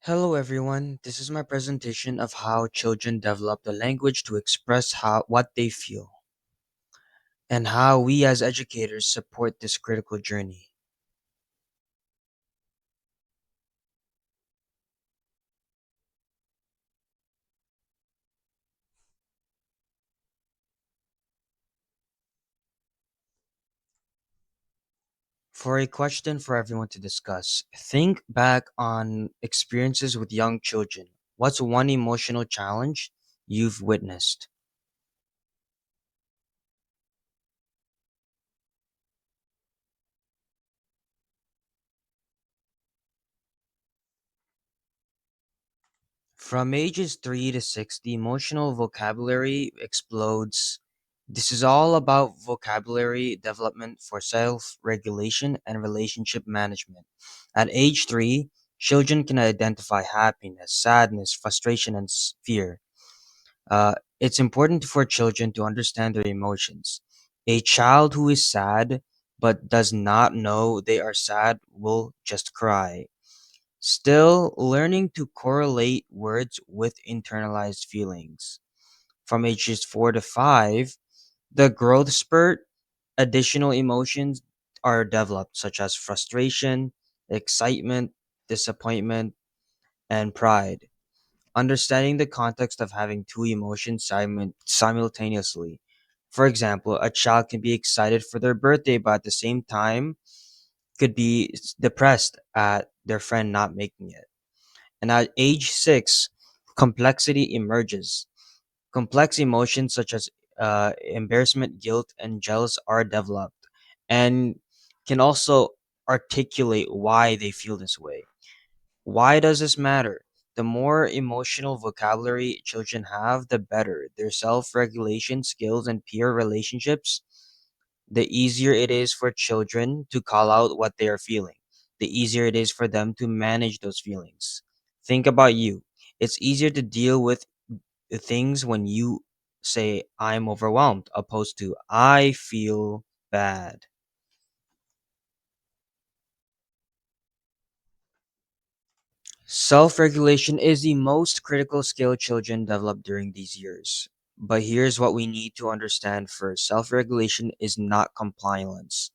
Hello everyone. This is my presentation of how children develop the language to express what they feel and how we as educators support this critical journey. For a question for everyone to discuss, think back on experiences with young children. What's one emotional challenge you've witnessed? From ages 3 to 6, the emotional vocabulary explodes. This is all about vocabulary development for self regulation and relationship management. At age 3, children can identify happiness, sadness, frustration, and fear. It's important for children to understand their emotions. A child who is sad but does not know they are sad will just cry. Still, learning to correlate words with internalized feelings. From ages 4 to 5, the growth spurt, additional emotions are developed, such as frustration, excitement, disappointment, and pride. Understanding the context of having two emotions simultaneously. For example, a child can be excited for their birthday, but at the same time could be depressed at their friend not making it. And at age 6, complexity emerges. Complex emotions such as embarrassment, guilt, and jealous are developed and can also articulate why they feel this way. Why does this matter? The more emotional vocabulary children have, the better. Their self regulation skills and peer relationships, the easier it is for children to call out what they are feeling, the easier it is for them to manage those feelings. Think about you. It's easier to deal with things when you say, I'm overwhelmed, opposed to, I feel bad. Self regulation is the most critical skill children develop during these years. But here's what we need to understand first: self regulation is not compliance.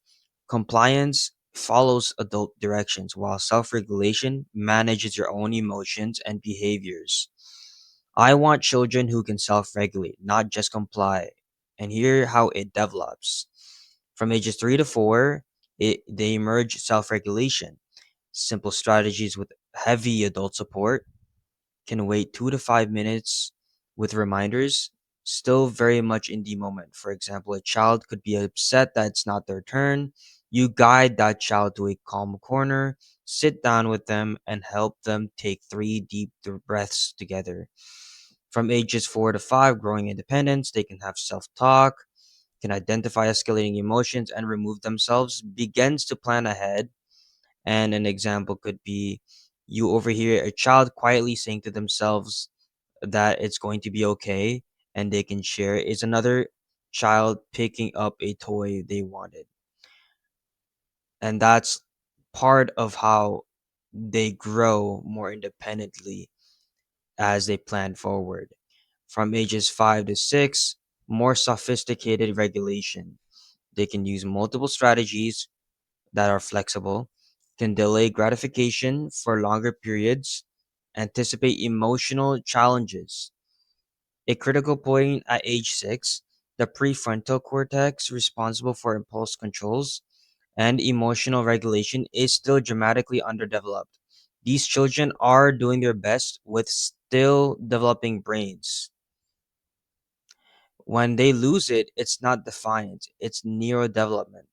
Compliance follows adult directions, while self regulation manages your own emotions and behaviors. I want children who can self regulate, not just comply. And here how it develops. From ages 3 to 4, they emerge self regulation. Simple strategies with heavy adult support can wait 2 to 5 minutes with reminders, still very much in the moment. For example, a child could be upset that it's not their turn. You guide that child to a calm corner, sit down with them, and help them take three deep breaths together. From ages 4 to 5, growing independence, they can have self talk, can identify escalating emotions, and remove themselves, begins to plan ahead. And an example could be you overhear a child quietly saying to themselves that it's going to be okay and they can share, is another child picking up a toy they wanted. And that's part of how they grow more independently as they plan forward. From ages 5 to 6, more sophisticated regulation. They can use multiple strategies that are flexible, can delay gratification for longer periods, anticipate emotional challenges. A critical point at age 6, the prefrontal cortex, responsible for impulse controls and emotional regulation, is still dramatically underdeveloped. These children are doing their best with still developing brains. When they lose it, it's not defiance, it's neurodevelopment.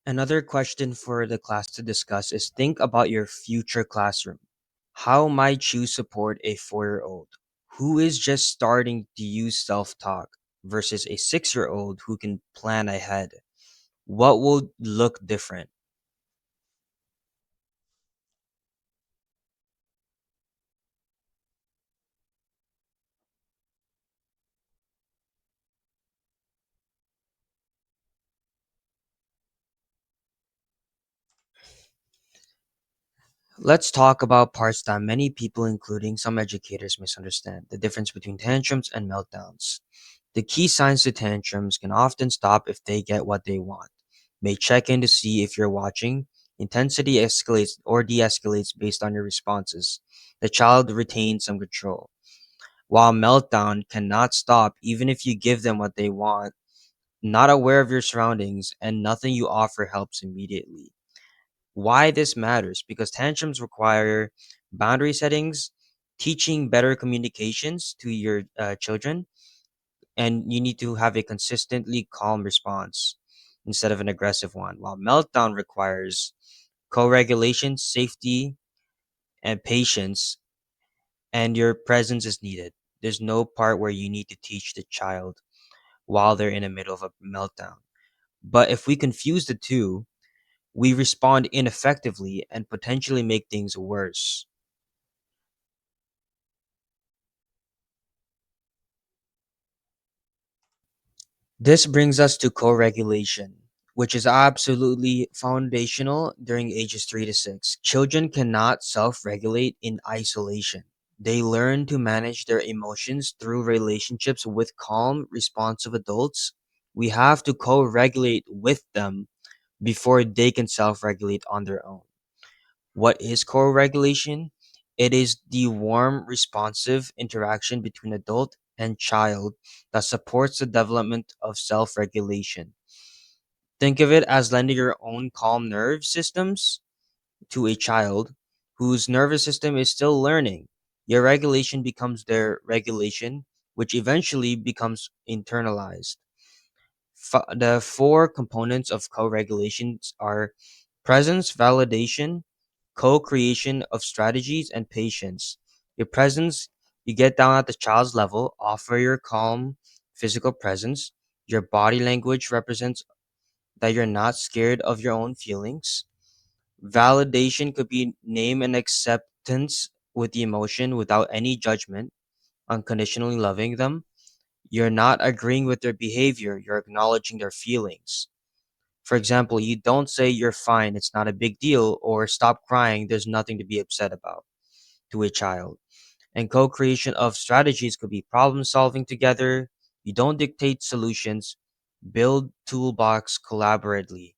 Another question for the class to discuss is: think about your future classroom. How might you support a 4-year-old who is just starting to use self talk versus a 6-year-old who can plan ahead? What will look different? Let's talk about parts that many people, including some educators, misunderstand: the difference between tantrums and meltdowns. The key signs to tantrums can often stop if they get what they want. May check in to see if you're watching. Intensity escalates or de escalates based on your responses. The child retains some control. While meltdown cannot stop even if you give them what they want, not aware of your surroundings, and nothing you offer helps immediately. Why this matters? Because tantrums require boundary settings, teaching better communications to your children, and you need to have a consistently calm response instead of an aggressive one. While meltdown requires co-regulation, safety, and patience, and your presence is needed. There's no part where you need to teach the child while they're in the middle of a meltdown. But if we confuse the two, we respond ineffectively and potentially make things worse. This brings us to co-regulation, which is absolutely foundational during ages 3 to 6. Children cannot self-regulate in isolation. They learn to manage their emotions through relationships with calm, responsive adults. We have to co-regulate with them before they can self-regulate on their own. What is co-regulation? It is the warm, responsive interaction between adult and child that supports the development of self-regulation. Think of it as lending your own calm nerve systems to a child whose nervous system is still learning. Your regulation becomes their regulation, which eventually becomes internalized. The four components of co-regulations are presence, validation, co-creation of strategies, and patience. Your presence, you get down at the child's level, offer your calm physical presence. Your body language represents that you're not scared of your own feelings. Validation could be name and acceptance with the emotion without any judgment, unconditionally loving them. You're not agreeing with their behavior, you're acknowledging their feelings. For example, you don't say you're fine, it's not a big deal, or stop crying, there's nothing to be upset about to a child. And co creation of strategies could be problem solving together. You don't dictate solutions, build toolbox collaboratively.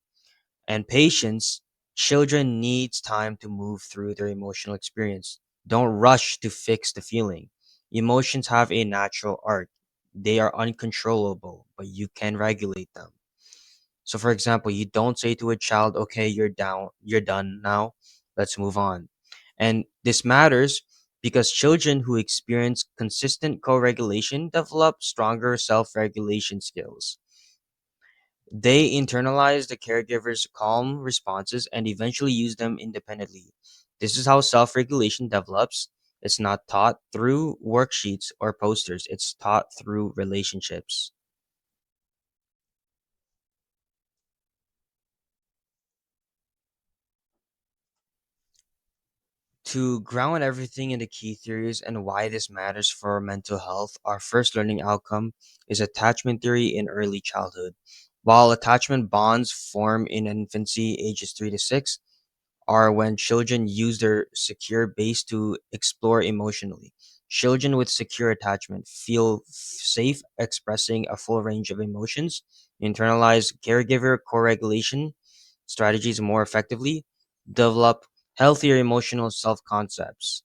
And patience, children needs time to move through their emotional experience. Don't rush to fix the feeling. Emotions have a natural arc. They are uncontrollable, but you can regulate them. So for example, you don't say to a child, "Okay, you're done now. Let's move on." And this matters because children who experience consistent co-regulation develop stronger self-regulation skills. They internalize the caregiver's calm responses and eventually use them independently. This is how self regulation develops. It's not taught through worksheets or posters, it's taught through relationships. To ground everything in the key theories and why this matters for mental health, our first learning outcome is attachment theory in early childhood. While attachment bonds form in infancy, ages 3 to 6, are when children use their secure base to explore emotionally. Children with secure attachment feel safe expressing a full range of emotions, internalize caregiver co-regulation strategies more effectively, develop healthier emotional self-concepts.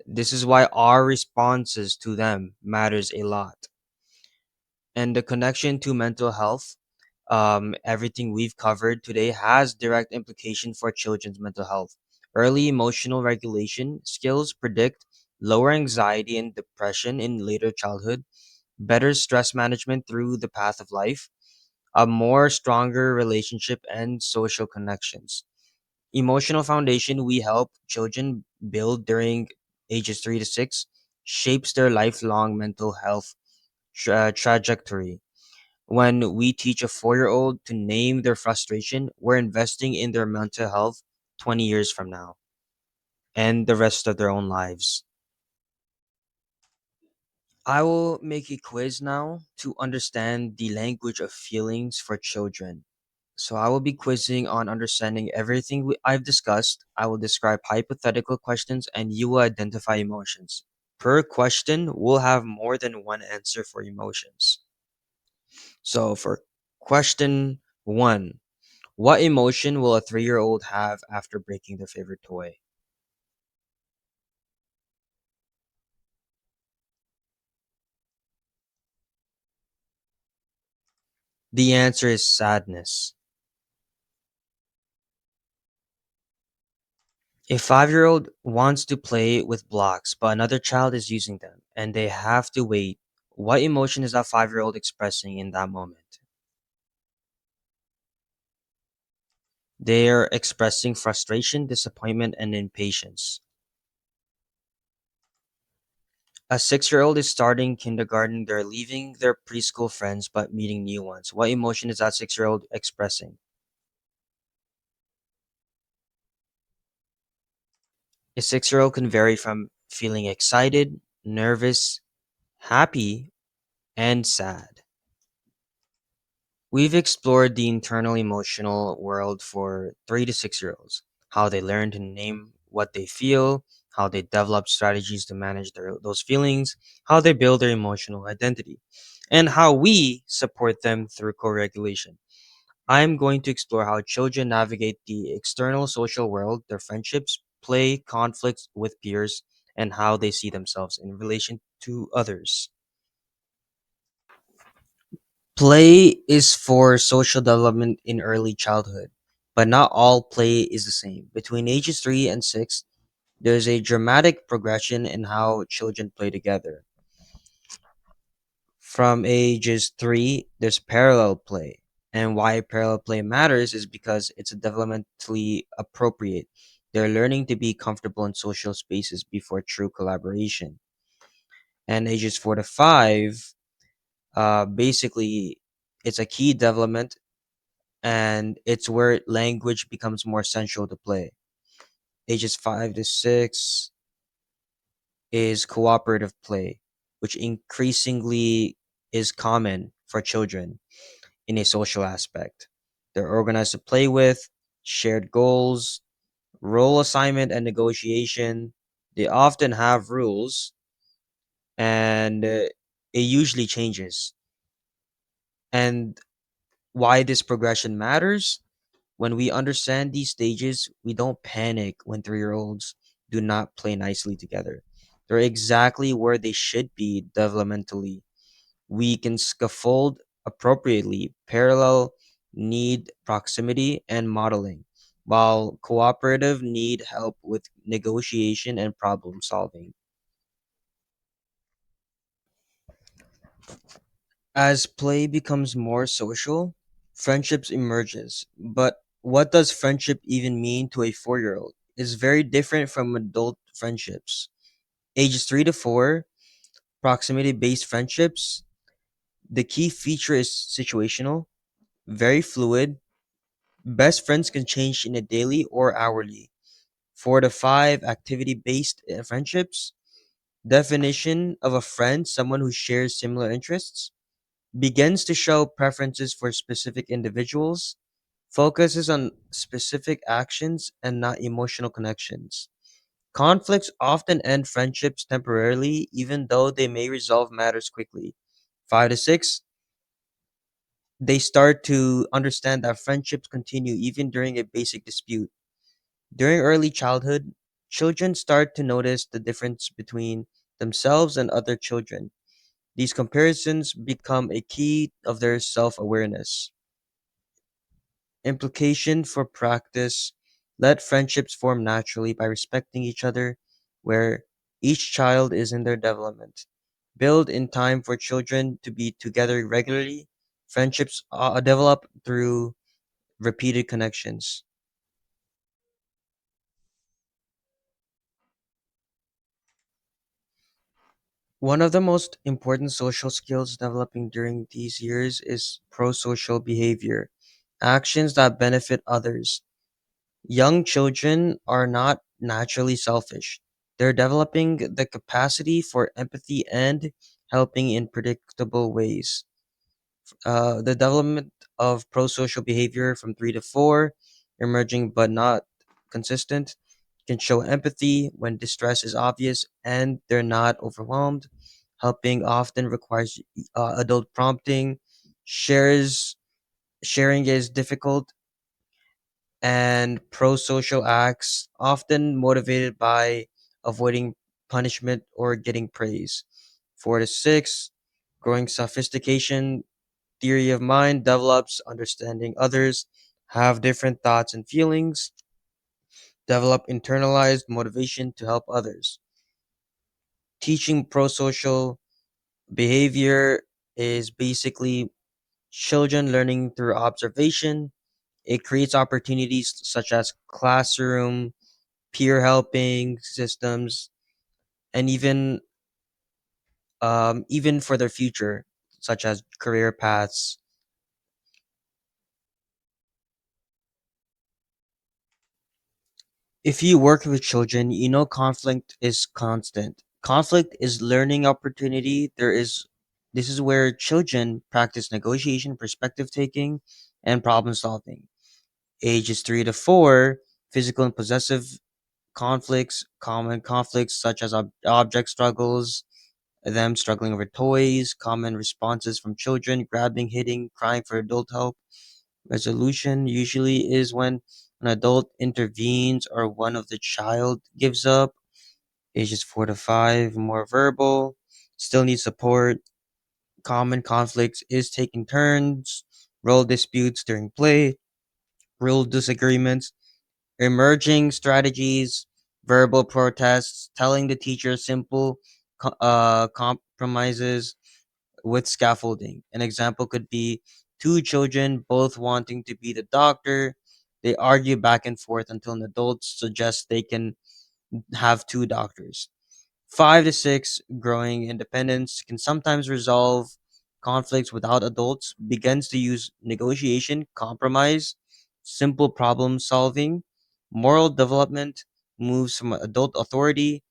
This is why our responses to them matters a lot. And the connection to mental health, everything we've covered today has direct implication for children's mental health. Early emotional regulation skills predict lower anxiety and depression in later childhood, better stress management through the path of life, a more stronger relationship and social connections. Emotional foundation we help children build during ages 3 to 6 shapes their lifelong mental health trajectory. When we teach a 4-year-old to name their frustration, we're investing in their mental health 20 years from now and the rest of their own lives. I will make a quiz now to understand the language of feelings for children. So I will be quizzing on understanding everything I've discussed. I will describe hypothetical questions and you will identify emotions. Per question, we'll have more than one answer for emotions. So for question one, what emotion will a 3-year-old have after breaking their favorite toy? The answer is sadness. A 5-year-old wants to play with blocks, but another child is using them, and they have to wait. What emotion is that 5-year-old expressing in that moment? They're expressing frustration, disappointment, and impatience. A 6-year-old is starting kindergarten. They're leaving their preschool friends but meeting new ones. What emotion is that 6-year-old expressing? A 6-year-old can vary from feeling excited, nervous, happy, and sad. We've explored the internal emotional world for 3 to 6-year-olds, how they learn to name what they feel, how they develop strategies to manage those feelings, how they build their emotional identity, and how we support them through co regulation. I'm going to explore how children navigate the external social world, their friendships, play, conflicts with peers, and how they see themselves in relation to others. Play is for social development in early childhood, but not all play is the same. Between ages 3 and 6, there's a dramatic progression in how children play together. From ages 3, there's parallel play. And why parallel play matters is because it's developmentally appropriate. They're learning to be comfortable in social spaces before true collaboration. And ages 4 to 5, basically, it's a key development and it's where language becomes more central to play. Ages 5 to 6 is cooperative play, which increasingly is common for children in a social aspect. They're organized to play with, shared goals, role assignment, and negotiation. They often have rules, and it usually changes. And why this progression matters? When we understand these stages, we don't panic when 3-year-olds do not play nicely together. They're exactly where they should be developmentally. We can scaffold appropriately, parallel need proximity and modeling, while cooperative need help with negotiation and problem solving. As play becomes more social, friendships emerges. But what does friendship even mean to a 4-year-old? Is very different from adult friendships. Ages 3 to 4, proximity based friendships, the key feature is situational, very fluid. Best friends can change in a daily or hourly. 4 to 5, activity based friendships, definition of a friend, someone who shares similar interests, begins to show preferences for specific individuals, focuses on specific actions and not emotional connections. Conflicts often end friendships temporarily, even though they may resolve matters quickly. 5 to 6, they start to understand that friendships continue even during a basic dispute. During early childhood, children start to notice the difference between themselves and other children. These comparisons become a key of their self awareness. Implication for practice: let friendships form naturally by respecting each other where each child is in their development. Build in time for children to be together regularly. Friendships develop through repeated connections. One of the most important social skills developing during these years is pro-social behavior, actions that benefit others. Young children are not naturally selfish. They're developing the capacity for empathy and helping in predictable ways. The development of pro-social behavior from 3 to 4, emerging but not consistent, can show empathy when distress is obvious and they're not overwhelmed. Helping often requires adult prompting. Shares Sharing is difficult, and pro-social acts often motivated by avoiding punishment or getting praise. 4 to 6, growing sophistication, theory of mind develops, understanding others, have different thoughts and feelings, develop internalized motivation to help others. Teaching pro-social behavior is basically children learning through observation. It creates opportunities such as classroom, peer helping systems, and even for their future, such as career paths. If you work with children, you know conflict is constant. Conflict is learning opportunity. This is where children practice negotiation, perspective taking, and problem solving. Ages 3 to 4, physical and possessive conflicts, common conflicts such as object struggles, them struggling over toys, common responses from children, grabbing, hitting, crying for adult help. Resolution usually is when an adult intervenes or one of the child gives up. Ages 4 to 5, more verbal, still need support. Common conflicts is taking turns, role disputes during play, rule disagreements, emerging strategies, verbal protests, telling the teacher simple compromises with scaffolding. An example could be two children both wanting to be the doctor. They argue back and forth until an adult suggests they can have two doctors. 5 to 6, growing independence can sometimes resolve conflicts without adults, begins to use negotiation, compromise, simple problem solving, moral development, moves from adult authority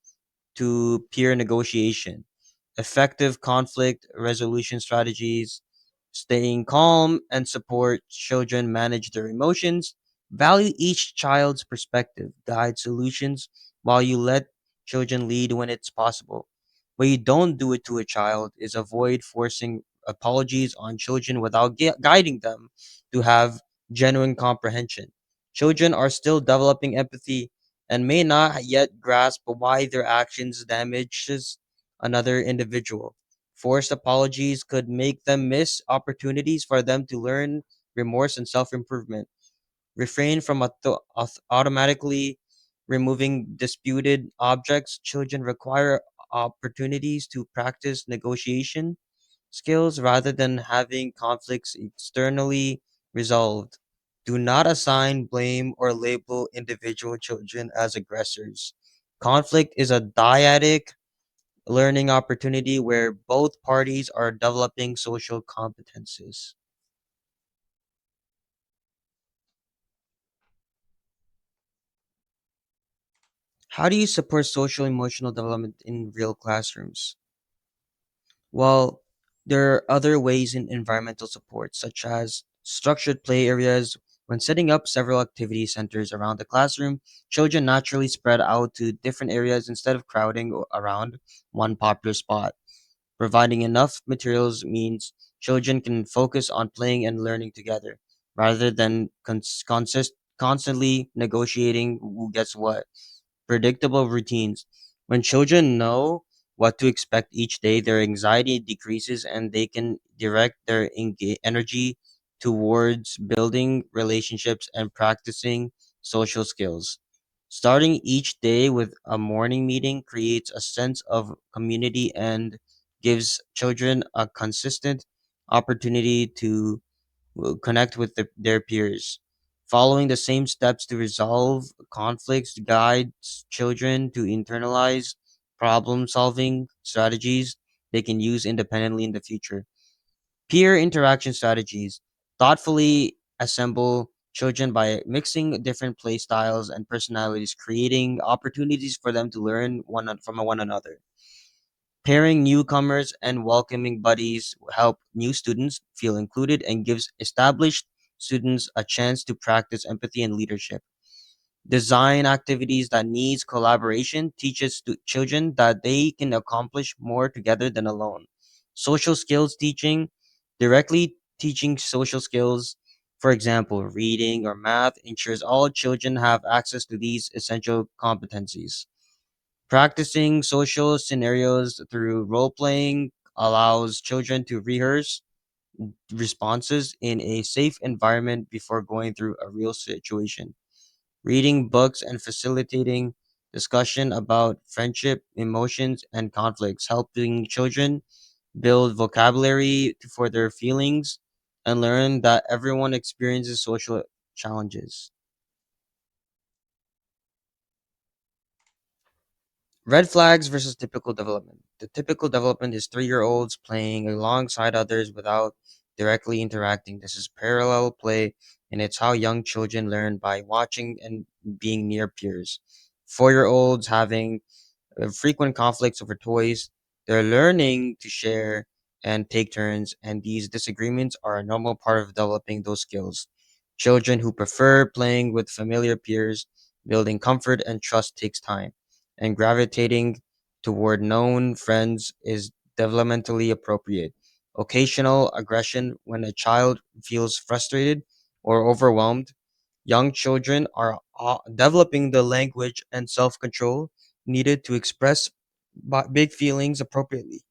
to peer negotiation, effective conflict resolution strategies, staying calm and support children manage their emotions, value each child's perspective, guide solutions while you let children lead when it's possible. What you don't do it to a child is avoid forcing apologies on children without guiding them to have genuine comprehension. Children are still developing empathy and may not yet grasp why their actions damages another individual. Forced apologies could make them miss opportunities for them to learn remorse and self-improvement. Refrain from automatically removing disputed objects. Children require opportunities to practice negotiation skills rather than having conflicts externally resolved. Do not assign blame or label individual children as aggressors. Conflict is a dyadic learning opportunity where both parties are developing social competences. How do you support social emotional development in real classrooms? Well, there are other ways in environmental support, such as structured play areas. When setting up several activity centers around the classroom, children naturally spread out to different areas instead of crowding around one popular spot. Providing enough materials means children can focus on playing and learning together rather than constantly negotiating who gets what. Predictable routines. When children know what to expect each day, their anxiety decreases and they can direct their energy towards building relationships and practicing social skills. Starting each day with a morning meeting creates a sense of community and gives children a consistent opportunity to will connect with their peers. Following the same steps to resolve conflicts guides children to internalize problem solving strategies they can use independently in the future. Peer interaction strategies thoughtfully assemble children by mixing different play styles and personalities, creating opportunities for them to learn from one another. Pairing newcomers and welcoming buddies help new students feel included and gives established students a chance to practice empathy and leadership. Design activities that needs collaboration teaches children that they can accomplish more together than alone. Social skills teaching, directly teaching social skills, for example, reading or math, ensures all children have access to these essential competencies. Practicing social scenarios through role playing allows children to rehearse responses in a safe environment before going through a real situation. Reading books and facilitating discussion about friendship, emotions, and conflicts, helping children build vocabulary for their feelings and learn that everyone experiences social challenges. Red flags versus typical development. The typical development is 3-year-olds playing alongside others without directly interacting. This is parallel play, and it's how young children learn by watching and being near peers. 4-year-olds having frequent conflicts over toys. They're learning to share and take turns, and these disagreements are a normal part of developing those skills. Children who prefer playing with familiar peers, building comfort and trust takes time, and gravitating toward known friends is developmentally appropriate. Occasional aggression when a child feels frustrated or overwhelmed. Young children are developing the language and self control needed to express big feelings appropriately.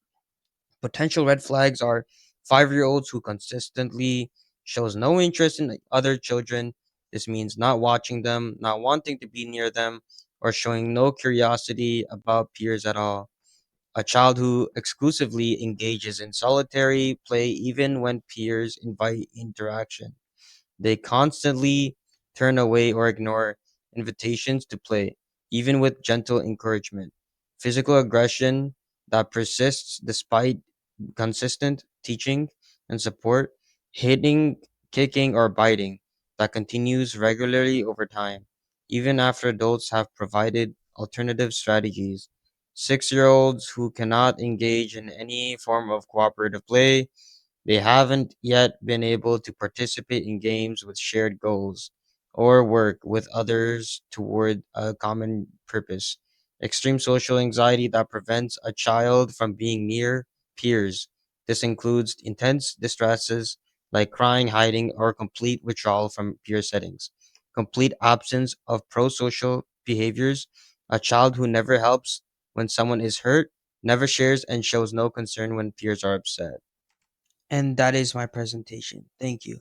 Potential red flags are 5-year-olds who consistently shows no interest in other children. This means not watching them, not wanting to be near them, or showing no curiosity about peers at all. A child who exclusively engages in solitary play even when peers invite interaction. They constantly turn away or ignore invitations to play, even with gentle encouragement. Physical aggression that persists despite consistent teaching and support, hitting, kicking, or biting that continues regularly over time, even after adults have provided alternative strategies. 6-year-olds who cannot engage in any form of cooperative play, they haven't yet been able to participate in games with shared goals or work with others toward a common purpose. Extreme social anxiety that prevents a child from being near peers. This includes intense distresses like crying, hiding, or complete withdrawal from peer settings. Complete absence of pro-social behaviors. A child who never helps when someone is hurt, never shares, and shows no concern when peers are upset. And that is my presentation. Thank you.